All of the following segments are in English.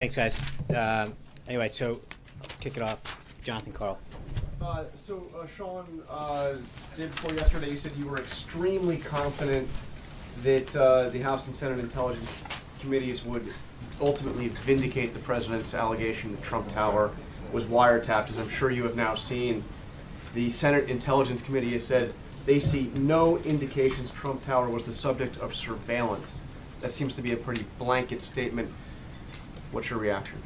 Thanks, guys. Anyway, so let's kick it off. Jonathan, Carl. Sean, day before yesterday, you said you were extremely confident that the House and Senate Intelligence Committees would ultimately vindicate the president's allegation that Trump Tower was wiretapped. As I'm sure you have now seen, the Senate Intelligence Committee has said they see no indications Trump Tower was the subject of surveillance. That seems to be a pretty blanket statement. What's your reaction?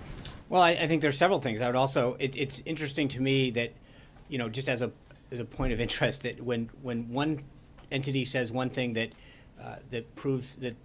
Well, I think there's several things. I would also, it's interesting to me that, you know, just as a point of interest, that when one entity says one thing that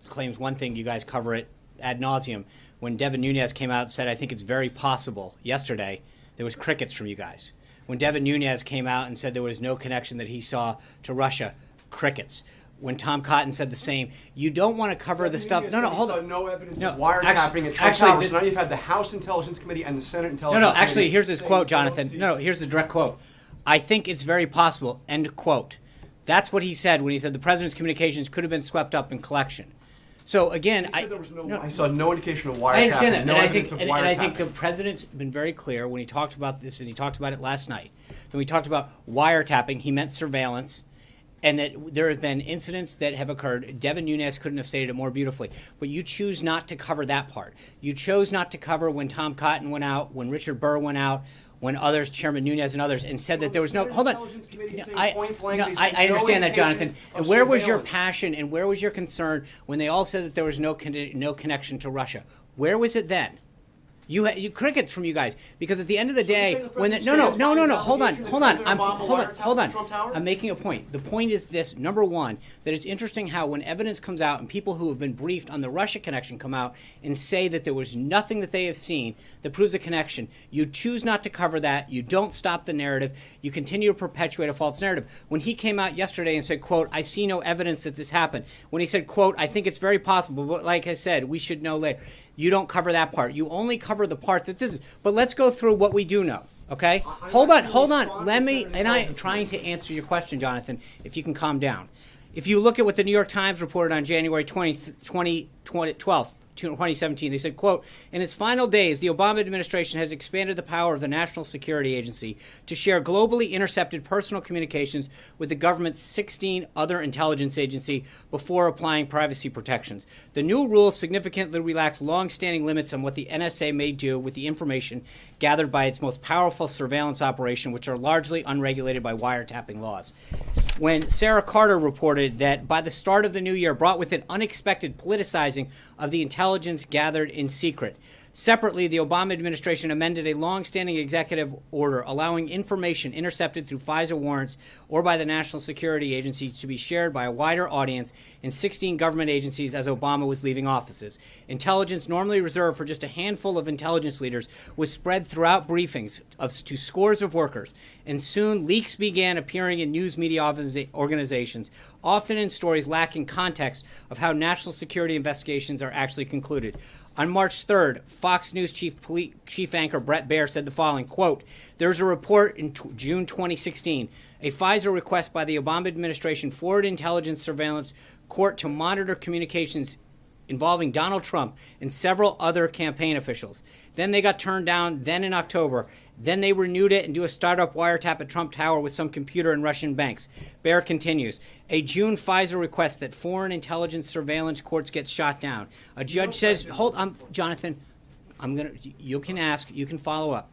claims one thing, you guys cover it ad nauseum. When Devin Nunes came out and said, I think it's very possible, yesterday, there was crickets from you guys. When Devin Nunes came out and said there was no connection that he saw to Russia, crickets. When Tom Cotton said the same, you don't want to cover the stuff. No, hold on. No evidence of wiretapping at Trump Tower. So now you've had the House Intelligence Committee and the Senate Intelligence Committee. Actually, here's his quote, Jonathan. No, here's the direct quote. I think it's very possible, end quote. That's what he said when he said the president's communications could have been swept up in collection. So again, I saw no indication of wiretapping. I understand that, no evidence of wiretapping. And I think the president's been very clear when he talked about this, and he talked about it last night. When we talked about wiretapping, he meant surveillance. And that there have been incidents that have occurred. Devin Nunes couldn't have stated it more beautifully. But you choose not to cover that part. You chose not to cover when Tom Cotton went out, when Richard Burr went out, when others, Chairman Nunes and others, and said that there was no. Hold on. I understand that, Jonathan. And where was your passion and where was your concern when they all said that there was no connection to Russia? Where was it then? You crickets from you guys, because at the end of the day, when hold on. I'm making a point. The point is this: number one, that it's interesting how when evidence comes out and people who have been briefed on the Russia connection come out and say that there was nothing that they have seen that proves a connection, you choose not to cover that. You don't stop the narrative. You continue to perpetuate a false narrative. When he came out yesterday and said, "quote, I see no evidence that this happened," when he said, "quote, I think it's very possible, but like I said, we should know later," you don't cover that part. You only cover the parts that this is. But let's go through what we do know, okay? Hold on. Let me, and I am trying to answer your question, Jonathan, if you can calm down. If you look at what the New York Times reported on January 12th, 2017, they said, quote, in its final days, the Obama administration has expanded the power of the National Security Agency to share globally intercepted personal communications with the government's 16 other intelligence agencies before applying privacy protections. The new rules significantly relax long-standing limits on what the NSA may do with the information gathered by its most powerful surveillance operation, which are largely unregulated by wiretapping laws. When Sarah Carter reported that by the start of the new year brought with it unexpected politicizing of the intelligence gathered in secret. Separately, the Obama administration amended a long-standing executive order allowing information intercepted through FISA warrants or by the National Security Agency to be shared by a wider audience in 16 government agencies as Obama was leaving offices. Intelligence normally reserved for just a handful of intelligence leaders was spread throughout briefings to scores of workers, and soon leaks began appearing in news media organizations, often in stories lacking context of how national security investigations are actually concluded. On March 3rd, Fox News chief anchor Bret Baier said the following, quote, there's a report in June 2016, a FISA request by the Obama administration forwarded intelligence surveillance court to monitor communications involving Donald Trump and several other campaign officials. Then they got turned down, then in October. Then they renewed it and do a startup wiretap at Trump Tower with some computer and Russian banks. Baier continues. A June FISA request that foreign intelligence surveillance courts get shot down. A judge says, Jonathan, you can ask, you can follow up.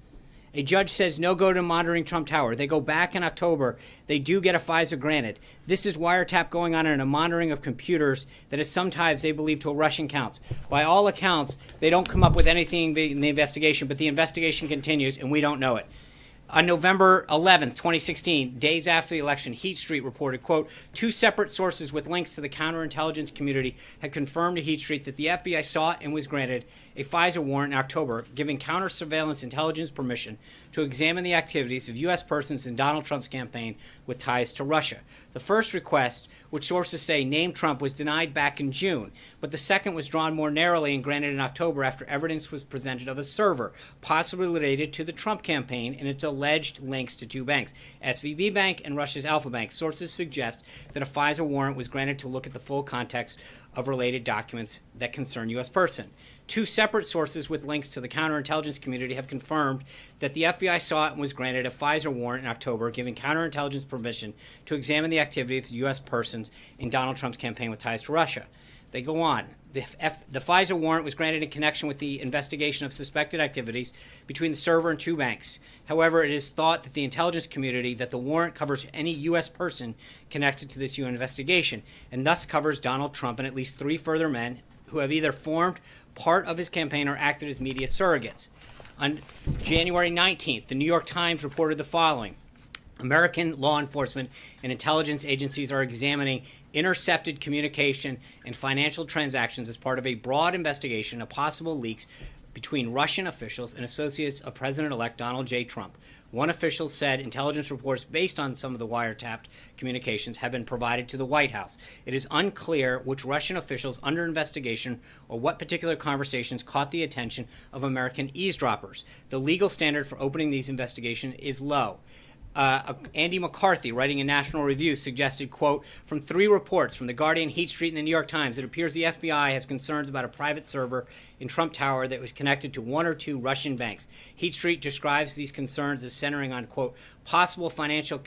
A judge says no go to monitoring Trump Tower. They go back in October. They do get a FISA granted. This is wiretap going on in a monitoring of computers that is sometimes they believe to a Russian counts. By all accounts, they don't come up with anything in the investigation, but the investigation continues and we don't know it. On November 11th, 2016, days after the election, Heat Street reported, quote, two separate sources with links to the counterintelligence community had confirmed to Heat Street that the FBI sought and was granted a FISA warrant in October, giving counter-surveillance intelligence permission to examine the activities of U.S. persons in Donald Trump's campaign with ties to Russia. The first request, which sources say named Trump, was denied back in June, but the second was drawn more narrowly and granted in October after evidence was presented of a server, possibly related to the Trump campaign and its alleged links to two banks, SVB Bank and Russia's Alpha Bank. Sources suggest that a FISA warrant was granted to look at the full context of related documents that concern U.S. person. Two separate sources with links to the counterintelligence community have confirmed that the FBI saw it and was granted a FISA warrant in October, giving counterintelligence permission to examine the activity of U.S. persons in Donald Trump's campaign with ties to Russia. They go on. The FISA warrant was granted in connection with the investigation of suspected activities between the server and two banks. However, it is thought that the intelligence community that the warrant covers any U.S. person connected to this UN investigation, and thus covers Donald Trump and at least three further men who have either formed part of his campaign or acted as media surrogates. On January 19th, the New York Times reported the following. American law enforcement and intelligence agencies are examining intercepted communication and financial transactions as part of a broad investigation of possible leaks between Russian officials and associates of President-elect Donald J. Trump. One official said intelligence reports based on some of the wiretapped communications have been provided to the White House. It is unclear which Russian officials under investigation or what particular conversations caught the attention of American eavesdroppers. The legal standard for opening these investigations is low. Andy McCarthy, writing in National Review, suggested, quote, from three reports from The Guardian, Heat Street, and the New York Times, it appears the FBI has concerns about a private server in Trump Tower that was connected to one or two Russian banks. Heat Street describes these concerns as centering on, quote, possible financial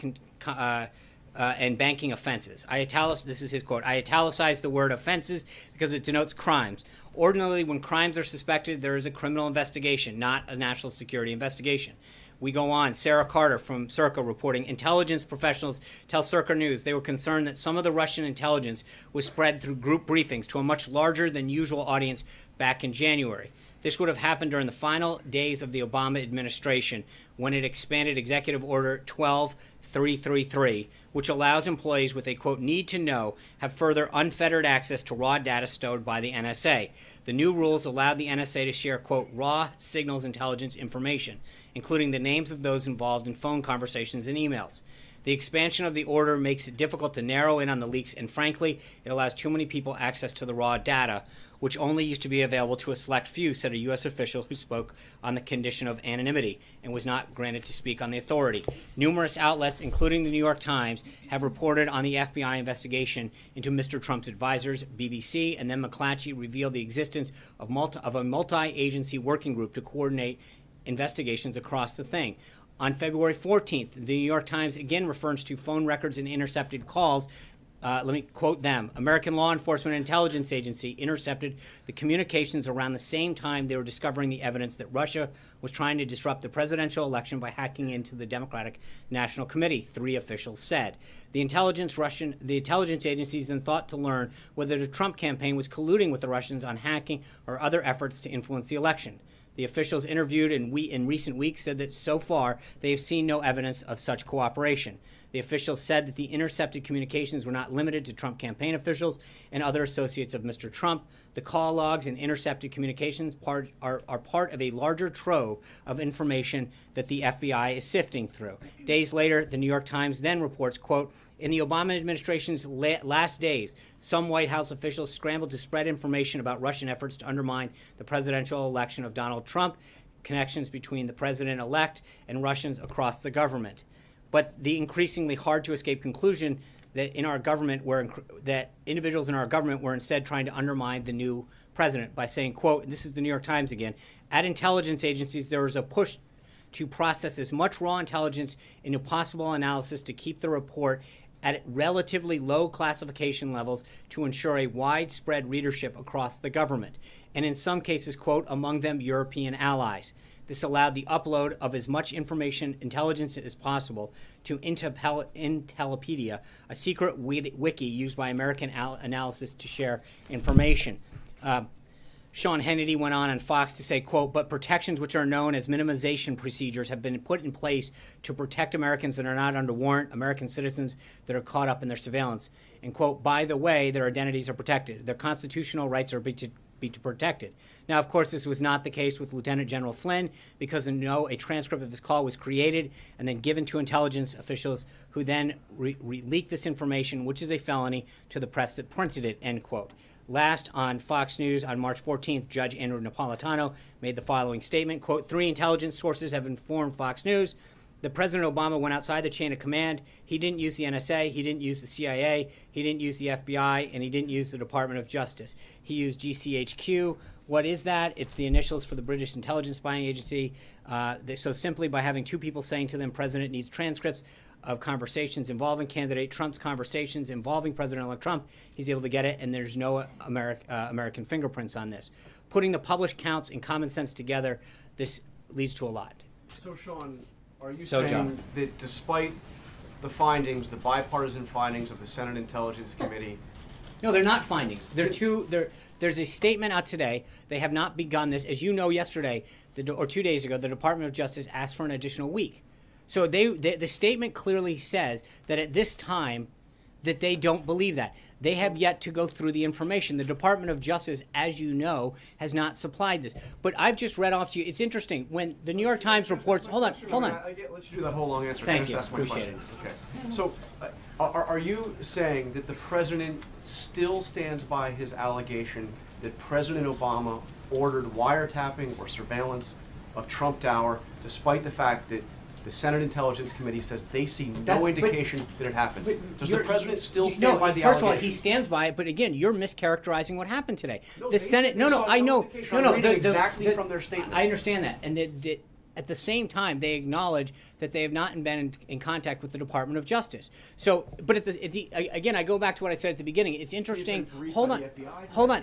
and banking offenses. This is his quote, I italicized the word offenses because it denotes crimes. Ordinarily, when crimes are suspected, there is a criminal investigation, not a national security investigation. We go on. Sarah Carter from Circa reporting, intelligence professionals tell Circa News they were concerned that some of the Russian intelligence was spread through group briefings to a much larger than usual audience back in January. This would have happened during the final days of the Obama administration when it expanded Executive Order 12333, which allows employees with a, quote, need to know have further unfettered access to raw data stored by the NSA. The new rules allowed the NSA to share, quote, raw signals intelligence information, including the names of those involved in phone conversations and emails. The expansion of the order makes it difficult to narrow in on the leaks, and frankly, it allows too many people access to the raw data, which only used to be available to a select few, said a U.S. official who spoke on the condition of anonymity and was not granted to speak on the authority. Numerous outlets, including the New York Times, have reported on the FBI investigation into Mr. Trump's advisors. BBC and then McClatchy revealed the existence of a multi-agency working group to coordinate investigations across the thing. On February 14th, the New York Times again refers to phone records and intercepted calls. Let me quote them. American Law Enforcement and Intelligence Agency intercepted the communications around the same time they were discovering the evidence that Russia was trying to disrupt the presidential election by hacking into the Democratic National Committee, three officials said. The intelligence agencies then thought to learn whether the Trump campaign was colluding with the Russians on hacking or other efforts to influence the election. The officials interviewed in recent weeks said that so far they have seen no evidence of such cooperation. The officials said that the intercepted communications were not limited to Trump campaign officials and other associates of Mr. Trump. The call logs and intercepted communications are part of a larger trove of information that the FBI is sifting through. Days later, the New York Times then reports, quote, in the Obama administration's last days, some White House officials scrambled to spread information about Russian efforts to undermine the presidential election of Donald Trump, connections between the president-elect and Russians across the government. But the increasingly hard-to-escape conclusion that that individuals in our government were instead trying to undermine the new president by saying, quote, and this is the New York Times again, at intelligence agencies there was a push to process as much raw intelligence into possible analysis to keep the report at relatively low classification levels to ensure a widespread readership across the government, and in some cases, quote, among them European allies. This allowed the upload of as much intelligence as possible to Intellipedia, a secret wiki used by American Analysis to share information. Sean Hannity went on Fox to say, quote, but protections which are known as minimization procedures have been put in place to protect Americans that are not under warrant, American citizens that are caught up in their surveillance. And, quote, by the way, their identities are protected. Their constitutional rights are be protected. Now, of course, this was not the case with Lieutenant General Flynn because a transcript of his call was created and then given to intelligence officials who then leaked this information, which is a felony, to the press that printed it, end quote. Last, on Fox News on March 14th, Judge Andrew Napolitano made the following statement, quote, 3 intelligence sources have informed Fox News that President Obama went outside the chain of command. He didn't use the NSA, he didn't use the CIA, he didn't use the FBI, and he didn't use the Department of Justice. He used GCHQ. What is that? It's the initials for the British Intelligence Spying Agency. So simply by having two people saying to them, President needs transcripts of conversations involving candidate Trump's conversations involving President-elect Trump, he's able to get it, and there's no American fingerprints on this. Putting the published counts and common sense together, this leads to a lot. So, Sean, are you So, saying John. that despite the findings, the bipartisan findings of the Senate Intelligence Committee, No, they're not findings. There's a statement out today. They have not begun this. As you know, yesterday or 2 days ago, the Department of Justice asked for an additional week. So the statement clearly says that at this time that they don't believe that. They have yet to go through the information. The Department of Justice, as you know, has not supplied this. But I've just read off to you. It's interesting. When the New York Times reports... Hold on. Let you do that whole long answer. Thank you. That's my Appreciate question. Okay. So, are you saying that the president still stands by his allegation that President Obama ordered wiretapping or surveillance of Trump Tower, despite the fact that the Senate Intelligence Committee says they see no indication that it happened? Does the president still stand by the allegation? First of all, he stands by it, but again, you're mischaracterizing what happened today. No, The Senate, I know. I'm reading exactly from their statement. I understand that, and at the same time, they acknowledge that they have not been in contact with the Department of Justice. So, but again, I go back to what I said at the beginning. It's interesting. Hold on.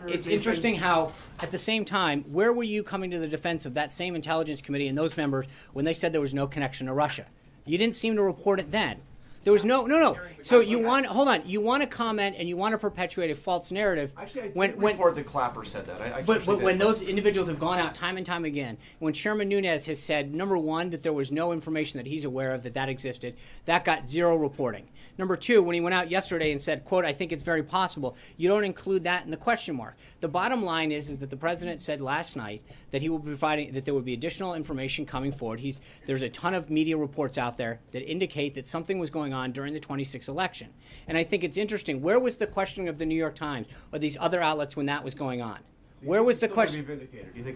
It's interesting how, at the same time, where were you coming to the defense of that same Intelligence Committee and those members when they said there was no connection to Russia? You didn't seem to report it then. There was no. So you want you want to comment and you want to perpetuate a false narrative. Actually, I did report that Clapper said that. But when those individuals have gone out time and time again, when Chairman Nunes has said, number one, that there was no information that he's aware of that existed, that got zero reporting. Number two, when he went out yesterday and said, quote, I think it's very possible, you don't include that in the question mark. The bottom line is that the president said last night that he will be providing, that there would be additional information coming forward. There's a ton of media reports out there that indicate that something was going on during the 26th election. And I think it's interesting. Where was the questioning of the New York Times or these other outlets when that was going on? Where was the question?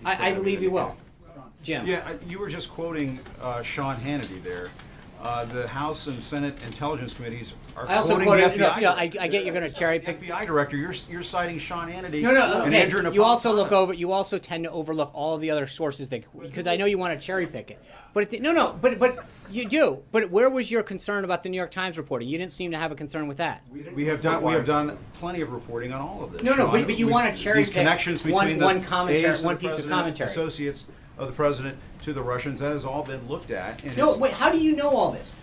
I believe you will. Jim. Yeah, you were just quoting Sean Hannity there. The House and Senate Intelligence Committees are I also quoting the quoted, FBI. I get you're going to cherry pick. The FBI director, you're citing Sean Hannity. No. And Okay. Andrew Napolitano. You also look over. You also tend to overlook all of the other sources because I know you want to cherry pick it. But but you do. But where was your concern about the New York Times reporting? You didn't seem to have a concern with that. We have done plenty of reporting on all of this. No, Sean. but you want to cherry these pick connections between one the commentary, aides of one the piece of president, commentary. associates of the president to the Russians. That has all been looked at. And No, it's- wait. How do you know all this?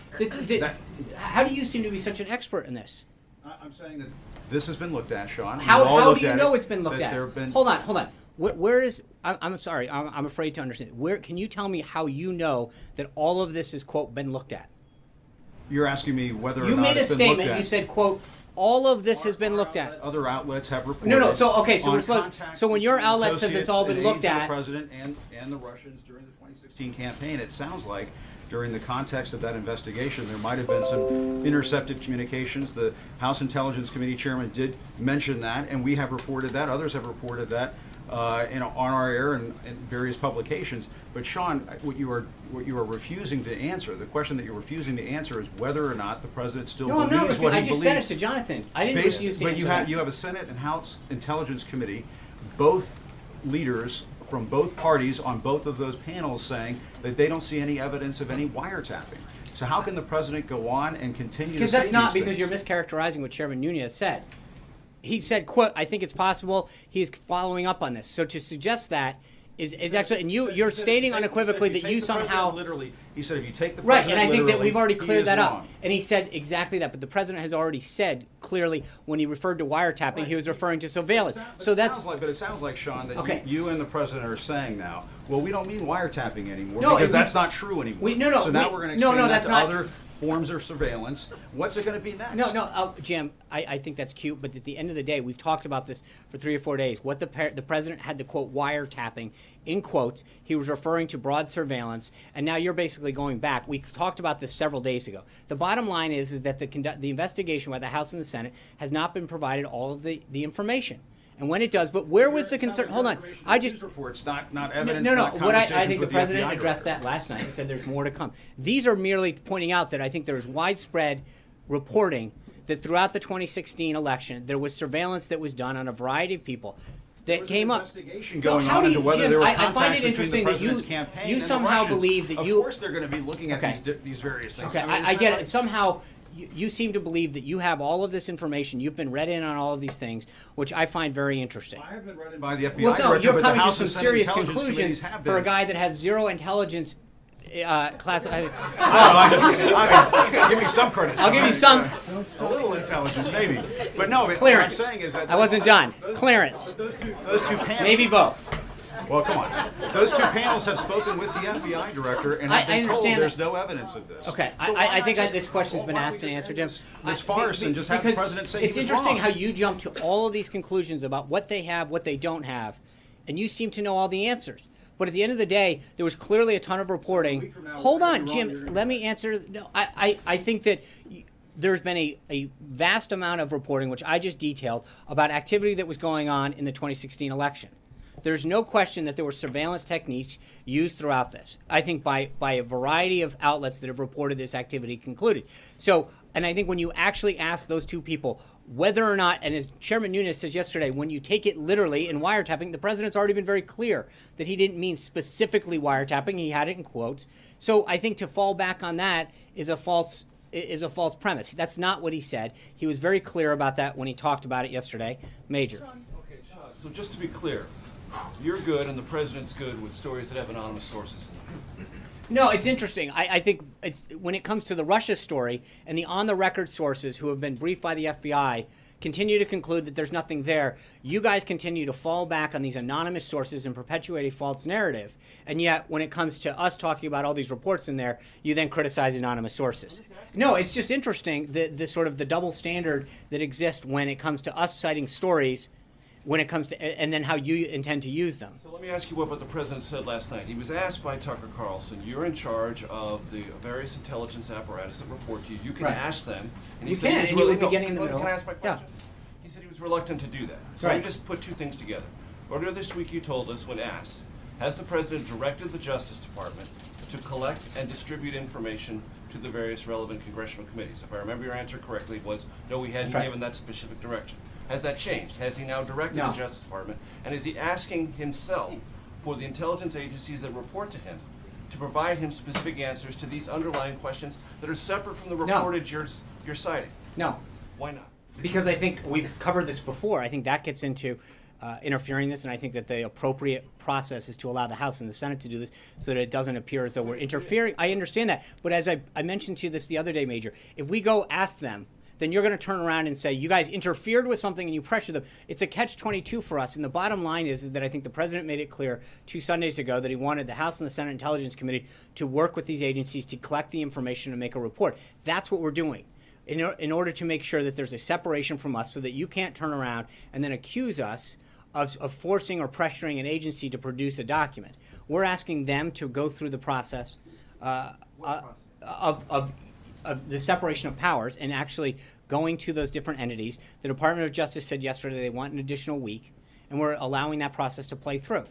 How do you seem to be such an expert in this? I'm saying that this has been looked at, Sean. How do you know it's been looked at? There have been, Hold on. Where is? I'm sorry. I'm afraid to understand. Where can you tell me how you know that all of this is quote been looked at? You're asking me whether or You not made a it's been looked statement. at. You said quote all of this has been looked at. Other outlets have reported. No. So okay. So on we're supposed. contacts So when your between outlet says it's all been associates looked and aides of at, the president and the Russians during the 2016 campaign, it sounds like during the context of that investigation, there might have been some intercepted communications. The House Intelligence Committee chairman did mention that, and we have reported that. Others have reported that on our air and various publications. But Sean, what you are refusing to answer, the question that you're refusing to answer is whether or not the president still no, I'm believes not. what he I just believes. said it to Jonathan. I didn't refuse to But answer you that. have a Senate and House Intelligence Committee, both leaders from both parties on both of those panels saying that they don't see any evidence of any wiretapping. So how can the president go on and continue to say Because that's not these because things? you're mischaracterizing what Chairman Nunes said. He said, quote, I think it's possible. He's following up on this. So to suggest that is actually, and you're stating unequivocally that you somehow... Literally, he said if you take the Right, president and I think that literally, we've already he cleared is that up. wrong. And he said exactly that. But the president has already said clearly when he referred to wiretapping, he was referring to surveillance. So that's... But it sounds like, Sean, that Okay. you and the president are saying now, well, we don't mean wiretapping anymore No, because we- that's not true anymore. no, So now we- we're going to no, expand that that's to not- other forms of surveillance. What's it going to be next? No, Jim, I think that's cute, but at the end of the day, we've talked about this for 3 or 4 days. What the president had the quote wiretapping in quotes. He was referring to broad surveillance, and now you're basically going back. We talked about this several days ago. The bottom line is that the investigation by the House and the Senate has not been provided all of the information. And when it does, but where was the concern? Hold on, I just. News reports, not evidence. No. not What I conversations think the with president FBI addressed director. that last night and said there's more to come. These are merely pointing out that I think there's widespread reporting that throughout the 2016 election there was surveillance that was done on a variety of people that came up. Investigation Well, going how on do into you- whether Jim, there were I find contacts it between the interesting that president's you- campaign you and the somehow Russians. believe that of you- course, they're going to be looking at Okay. these various things. Okay, mean, I isn't get that it. Somehow, you seem to believe that you have all of this information. You've been read in on all of these things, which I find very interesting. I have been read in by the FBI Well, no, director, you're but the coming to House some and Senate serious intelligence conclusions committees have for a been. guy that has zero intelligence class. Give me some credit. I'll give you some A little intelligence, maybe. But no, but clearance. what I'm saying is that I wasn't done. Clearance. Those two panels. Maybe both. Well, come on. Those two panels have spoken with the FBI director, and I have been told understand there's that. no evidence of this. Okay, So why I not think just- this question's been why don't asked we and just answered, end Jim. This farce and just have the Because president say it's he was interesting wrong. how you jump to all of these conclusions about what they have, what they don't have, and you seem to know all the answers. But at the end of the day, there was clearly a ton of reporting. week from now, Hold we're on, gonna be wrong, you're Jim. gonna Let be me answer. No, I think that there's been a vast amount of reporting, which I just detailed, about activity that was going on in the 2016 election. There's no question that there were surveillance techniques used throughout this. I think by a variety of outlets that have reported this activity concluded. So, and I think when you actually ask those two people whether or not, and as Chairman Nunes says yesterday, when you take it literally in wiretapping, the president's already been very clear that he didn't mean specifically wiretapping. He had it in quotes. So I think to fall back on that is a false premise. That's not what he said. He was very clear about that when he talked about it yesterday. Major. Okay, Sean, so just to be clear, you're good and the president's good with stories that have anonymous sources in them. No, it's interesting. I think it's when it comes to the Russia story and the on-the-record sources who have been briefed by the FBI continue to conclude that there's nothing there. You guys continue to fall back on these anonymous sources and perpetuate a false narrative. And yet, when it comes to us talking about all these reports in there, you then criticize anonymous sources. No, it's just interesting the sort of the double standard that exists when it comes to us citing stories, when it comes to and then how you intend to use them. So let me ask you what the president said last night. He was asked by Tucker Carlson, you're in charge of the various intelligence apparatus that report to you. You can Right. ask them. And You said he can, was and you really- would be no, getting in the can middle. I ask my Yeah. question? He said he was reluctant to do that. So let Right. me just put two things together. Earlier this week you told us when asked, has the president directed the Justice Department to collect and distribute information to the various relevant congressional committees? If I remember your answer correctly, it was no, he hadn't That's right. given that specific direction. Has that changed? Has he now directed No. the Justice Department? And is he asking himself for the intelligence agencies that report to him to provide him specific answers to these underlying questions that are separate from the No. reportage you're citing? No. Why not? Because I think we've covered this before. I think that gets into interfering this, and I think that the appropriate process is to allow the House and the Senate to do this so that it doesn't appear as though we're interfering. I understand that. But as I mentioned to you this the other day, Major, if we go ask them, then you're going to turn around and say, you guys interfered with something and you pressure them. It's a catch-22 for us. And the bottom line is that I think the president made it clear 2 Sundays ago that he wanted the House and the Senate Intelligence Committee to work with these agencies to collect the information and make a report. That's what we're doing in order to make sure that there's a separation from us so that you can't turn around and then accuse us of forcing or pressuring an agency to produce a document. We're asking them to go through the process of the separation of powers and actually going to those different entities. The Department of Justice said yesterday they want an additional week, and we're allowing that process to play through.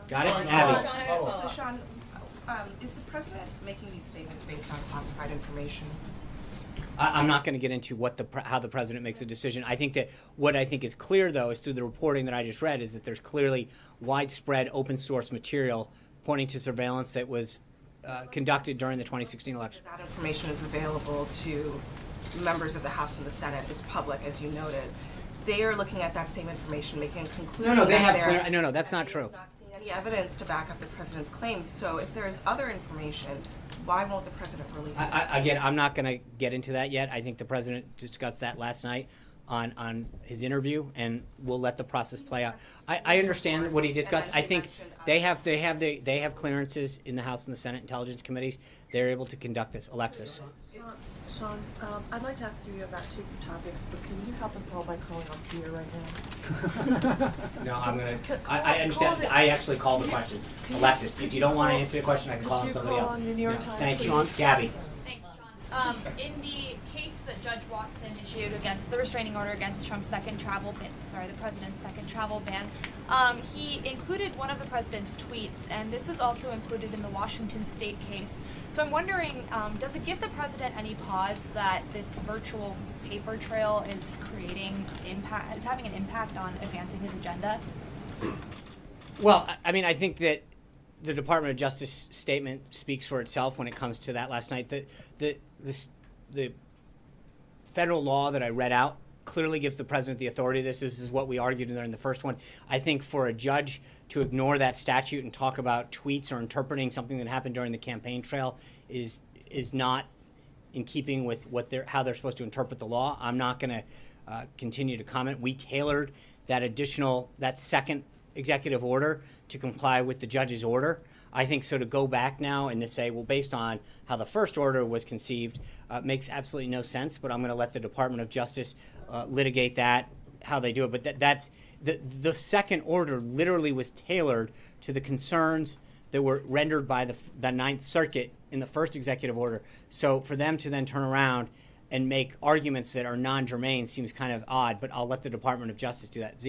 Got it? Abby? So Sean, is the president making these statements based on classified information? I'm not going to get into how the president makes a decision. I think that what I think is clear, though, is through the reporting that I just read, is that there's clearly widespread open source material pointing to surveillance that was conducted during the 2016 election. That information is available to members of the House and the Senate. It's public, as you noted. They are looking at that same information, making a conclusion. No, they that have they're- clear. No, that's that not they true. have not seen any evidence to back up the president's claims. So if there is other information, why won't the president release it? Again, I'm not going to get into that yet. I think the president discussed that last night on his interview, and we'll let the process play out. I understand what he discussed. I think they have clearances in the House and the Senate Intelligence Committees. They're able to conduct this. Alexis. Sean, I'd like to ask you about 2 topics, but can you help us all by calling on Peter right now? No, I'm going Call- to. I understand. call the- I actually called the question. Alexis, if you don't want to answer the question, I can Could call on you somebody call else. on the New York No, Times, thank you. please? Gabby. Thanks, John. In the case that Judge Watson issued against the restraining order against Trump's second travel ban, the president's second travel ban, he included one of the president's tweets, and this was also included in the Washington State case. So I'm wondering, does it give the president any pause that this virtual paper trail is having an impact on advancing his agenda? Well, I mean, I think that the Department of Justice statement speaks for itself when it comes to that last night. The federal law that I read out clearly gives the president the authority. This is what we argued in the first one. I think for a judge to ignore that statute and talk about tweets or interpreting something that happened during the campaign trail is not in keeping with how they're supposed to interpret the law. I'm not going to continue to comment. We tailored that second executive order to comply with the judge's order. I think so to go back now and to say, well, based on how the first order was conceived, makes absolutely no sense. But I'm going to let the Department of Justice litigate that, how they do it. But that's the second order literally was tailored to the concerns that were rendered by the Ninth Circuit in the first executive order. So for them to then turn around and make arguments that are non-germane seems kind of odd. But I'll let the Department of Justice do that. Zeke.